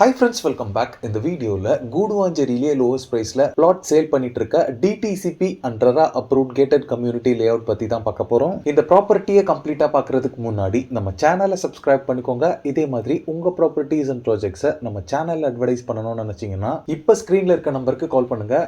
Hi friends, welcome back. இந்த வீடியோல கூடுவாஞ்சேரியிலே lowest பிரைஸ்ல பிளாட் சேல் பண்ணிட்டு இருக்க DTCP and RERA approved gated community layout பத்தி தான் பார்க்க போறோம். இந்த ப்ராப்பர்ட்டியை கம்ப்ளீட்டா பார்க்கறதுக்கு முன்னாடி நம்ம சேனலை சப்ஸ்கிரைப் பண்ணிக்கோங்க. இதே மாதிரி உங்க ப்ராப்பர்ட்டிஸ் அண்ட் ப்ராஜெக்ட்ஸை நம்ம சேனல்ல அட்வர்டைஸ் பண்ணணும்னு நினைச்சீங்கன்னா இப்ப ஸ்கிரீன்ல இருக்க நம்பருக்கு கால் பண்ணுங்க.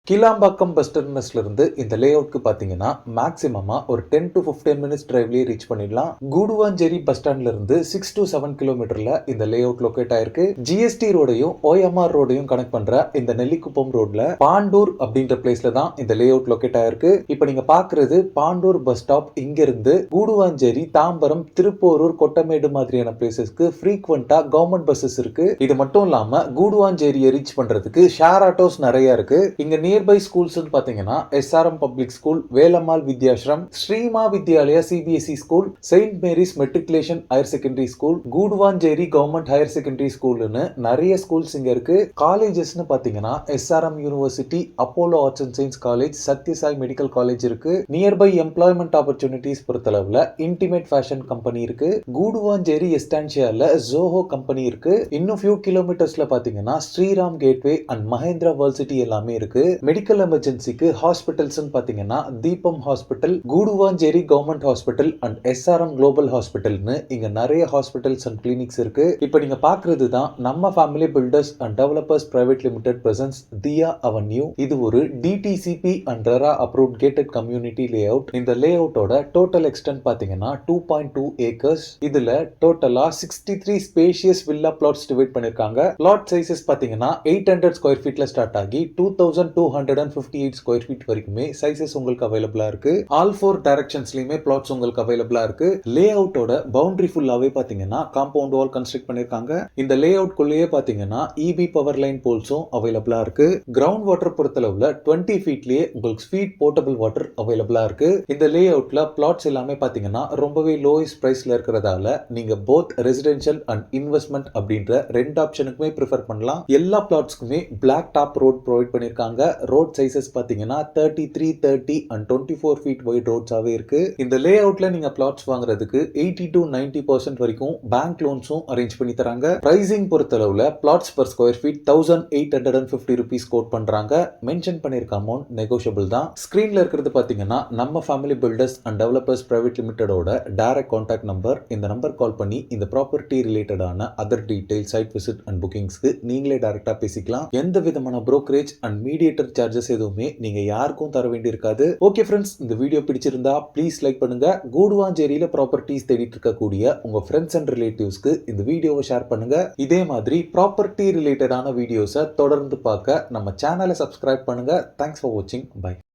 கிளாம்பாக்கம் பஸ் டெர்மினஸ்ல இருந்து இந்த லே அவுட்க்கு பாத்தீங்கன்னா மேக்ஸிமமா ஒரு 10 to 15 மினிட்ஸ் டிரைவ்லயே ரீச் பண்ணிடலாம். கூடுவாஞ்சேரி பஸ் ஸ்டாண்ட்ல இருந்து 6 to 7 கிலோமீட்டர்ல இந்த லே அவுட் லொகேட் ஆயிருக்கு. ஜிஎஸ்டி ரோடையும் OMR ரோடையும் கனெக்ட் பண்ற இந்த நெல்லிக்குப்பம் ரோட்ல பாண்டூர் அப்படின்ற பிளேஸ்ல தான் இந்த லே அவுட் லொகேட் ஆயிருக்கு. இப்போ நீங்க பாக்குறது பாண்டூர் பஸ் ஸ்டாப். இங்க இருந்து கூடுவாஞ்சேரி, தாம்பரம், திருப்போரூர், கொட்டமேடு மாதிரியான பிளேசஸ்க்கு ஃப்ரீக்வெண்டா கவர்மெண்ட் பஸ்ஸஸ் இருக்கு. இது மட்டும் இல்லாம கூடுவாஞ்சேரியை ரீச் பண்றதுக்கு ஷேர் ஆட்டோஸ் நிறைய இருக்கு. இங்க நியர்பை ஸ்கூல்ஸ் பாத்தீங்கன்னா SRM public school, Velammal Vidyashram, Srima Vidyalaya CBSE school, saint Mary's matriculation higher secondary school, Guduvanchery government higher secondary ஸ்கூல்னு நிறைய ஸ்கூல்ஸ் இங்க இருக்கு. காலேஜஸ்னு பாத்தீங்கன்னா SRM university, Apollo arts and science college, Sathyasai medical college இருக்கு. நியர்பை எம்ப்ளாய்மெண்ட் ஆப்பர்ச்சுனிட்டிஸ் பொறுத்தளவுல இன்டிமேட் ஃபேஷன் கம்பெனி இருக்கு. கூடுவாஞ்சேரி எஸ்டான்ஷியால ஜோஹோ கம்பெனி இருக்கு. இன்னும் ஃபியூ கிலோமீட்டர்ஸ்ல பாத்தீங்கன்னா Sriram gateway and Mahindra world city எல்லாமே இருக்கு. மெடிக்கல் எமர்ஜென்சிக்கு ஹாஸ்பிட்டல்ஸ் பாத்தீங்கன்னா Deepam hospital, Guduvanchery government hospital and SRM global ஹாஸ்பிட்டல்னு இங்க நிறைய ஹாஸ்பிட்டல்ஸ் அண்ட் கிளினிக்ஸ் இருக்கு. இப்போ நீங்க பாக்குறது தான் நம்ம family builders and developers private limited presents Diya avenue. இது ஒரு DTCP and RERA approved gated community layout. இந்த லே அவுட்டோட டோட்டல் எக்ஸ்டென்ட் பாத்தீங்கன்னா 2.2 ஏக்கர்ஸ். இதுல டோட்டலா 63 ஸ்பேஷியஸ் வில்லா பிளாட்ஸ் டிவைட் பண்ணிருக்காங்க. பிளாட் சைசஸ் பாத்தீங்கன்னா 800 ஸ்கொயர் ஃபீட்ல ஸ்டார்ட் ஆகி 2258 ஸ்கொயர் ஃபீட் வரைக்குமே சைசஸ் உங்களுக்கு அவைலபிளா இருக்கு. ஆல் 4 டைரக்ஷன்ஸ்லயுமே பிளாட்ஸ் உங்களுக்கு அவைலபிளா இருக்கு. லே அவுட்டோட பவுண்டரி ஃபுல்லாவே பாத்தீங்கன்னா காம்பவுண்ட் வால் கன்ஸ்ட்ரக்ட் பண்ணிருக்காங்க. இந்த லே அவுட் குள்ளேயே பாத்தீங்கன்னா EB பவர் லைன் போல்ஸும் அவைலபிளா இருக்கு. கிரவுண்ட் வாட்டர் பொறுத்தளவுல 20 ஃபீட்லயே உங்களுக்கு ஸ்வீட் போர்ட்டபிள் வாட்டர் அவைலபிளா இருக்கு. இந்த லே அவுட்ல பிளாட்ஸ் எல்லாமே பாத்தீங்கன்னா ரொம்பவே லோயஸ்ட் பிரைஸ்ல இருக்கிறதால நீங்க போத் ரெசிடென்ஷியல் அண்ட் இன்வெஸ்ட்மெண்ட் அப்படின்ற ரெண்டு ஆப்ஷனுக்குமே ப்ரிஃபர் பண்ணலாம். எல்லா பிளாட்ஸ்க்குமே பிளாக் டாப் ரோட் ப்ரொவைட் பண்ணிருக்காங்க. ரோட் சைசஸ் பாத்தீங்கன்னா 33, 30 and 24 ஃபீட் வைட் ரோட்ஸாவே இருக்கு. இந்த லே அவுட்ல நீங்க பிளாட்ஸ் வாங்குறதுக்கு 80 to 90% வரைக்கும் பேங்க் லோன்ஸும் அரேஞ்ச் பண்ணி தராங்க. பிரைசிங் பொறுத்தளவுல flats per square feet 1850 rupees quote பண்றாங்க. மென்ஷன் பண்ணிருக்க அமௌண்ட் நெகோஷியபிள் தான். ஸ்கிரீன்ல இருக்கிறது பாத்தீங்கன்னா நம்ம family builders and developers private லிமிடெடோட டைரக்ட் கான்டாக்ட் நம்பர். இந்த நம்பர் கால் பண்ணி இந்த ப்ராப்பர்ட்டி ரிலேட்டடான other detail, site visit and புக்கிங்ஸ்க்கு நீங்களே டைரக்டா பேசிக்கலாம். எந்த விதமான புரோக்கரேஜ் அண்ட் மீடியேட்டர் சார்ஜஸ் எதுவுமே நீங்க யாருக்கும் தர வேண்டி இருக்காது. ஓகே ஃப்ரெண்ட்ஸ், இந்த வீடியோ பிடிச்சிருந்தா ப்ளீஸ் லைக் பண்ணுங்க. கூடுவாஞ்சேரியில ப்ராப்பர்ட்டிஸ் தேடிட்டு இருக்கக்கூடிய உங்க ஃப்ரெண்ட்ஸ் அண்ட் ரிலேட்டிவ்ஸ்க்கு இந்த வீடியோவை ஷேர் பண்ணுங்க. இதே மாதிரி ப்ராப்பர்ட்டி ரிலேட்டடான வீடியோஸை தொடர்ந்து பார்க்க நம்ம சேனலை சப்ஸ்கிரைப் பண்ணுங்க. தேங்க்ஸ் ஃபார் வாட்சிங். பை.